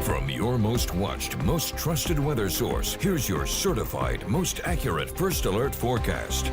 From your most watched, most trusted weather source, here's your certified, most accurate First Alert forecast.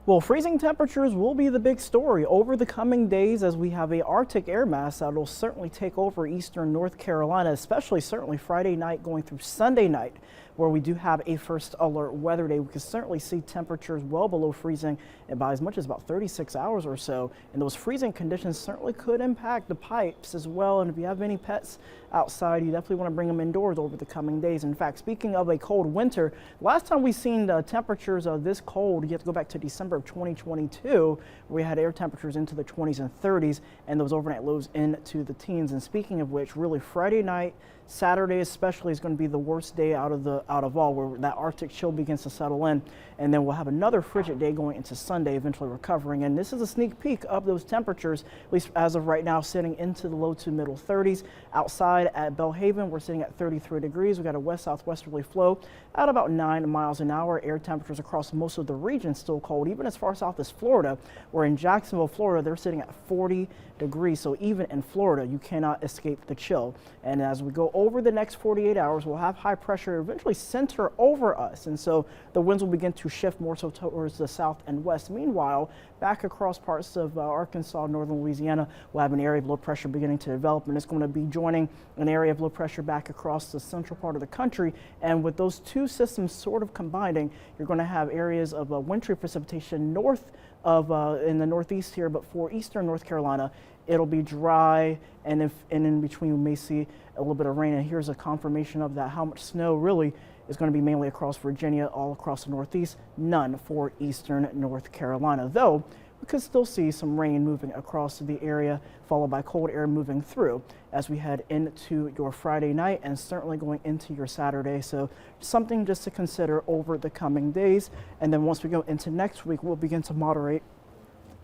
Well, freezing temperatures will be the big story over the coming days as we have a Arctic air mass that will certainly take over eastern North Carolina, especially certainly Friday night going through Sunday night, where we do have a First Alert weather day. We can certainly see temperatures well below freezing and by as much as about 36 hours or so. And those freezing conditions certainly could impact the pipes as well. And if you have any pets outside, you definitely want to bring them indoors over the coming days. In fact, speaking of a cold winter, last time we seen the temperatures this cold, you have to go back to December of 2022, where we had air temperatures into the 20s and 30s and those overnight lows into the teens. And speaking of which, really Friday night, Saturday especially is going to be the worst day out of all, where that Arctic chill begins to settle in, and then we'll have another frigid day going into Sunday, eventually recovering. And this is a sneak peek of those temperatures, at least as of right now, sitting into the low to middle 30s. Outside at Belhaven, we're sitting at 33 degrees. We got a west-southwesterly flow at about 9 miles an hour. Air temperatures across most of the region still cold, even as far south as Florida, where in Jacksonville, Florida, they're sitting at 40 degrees. So even in Florida, you cannot escape the chill. And as we go over the next 48 hours, we'll have high pressure eventually center over us. And so the winds will begin to shift more so towards the south and west. Meanwhile, back across parts of Arkansas, northern Louisiana, we'll have an area of low pressure beginning to develop, and it's going to be joining an area of low pressure back across the central part of the country. And with those two systems sort of combining, you're going to have areas of wintry precipitation north of in the northeast here, but for eastern North Carolina, it'll be dry, and in between we may see a little bit of rain. And here's a confirmation of that. How much snow really is going to be mainly across Virginia, all across the northeast, none for eastern North Carolina, though we could still see some rain moving across the area, followed by cold air moving through as we head into your Friday night and certainly going into your Saturday. So something just to consider over the coming days. And then once we go into next week, we'll begin to moderate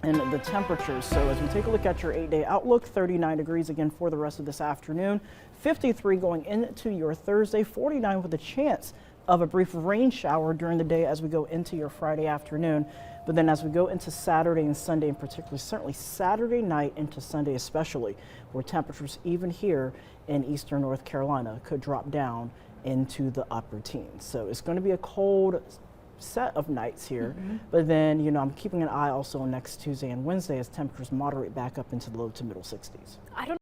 in the temperatures. So as we take a look at your 8-day outlook, 39 degrees again for the rest of this afternoon, 53 going into your Thursday, 49 with a chance of a brief rain shower during the day as we go into your Friday afternoon. But then as we go into Saturday and Sunday in particular, certainly Saturday night into Sunday especially, where temperatures even here in eastern North Carolina could drop down into the upper teens. So it's going to be a cold set of nights here, but then, you know, I'm keeping an eye also on next Tuesday and Wednesday as temperatures moderate back up into the low to middle 60s.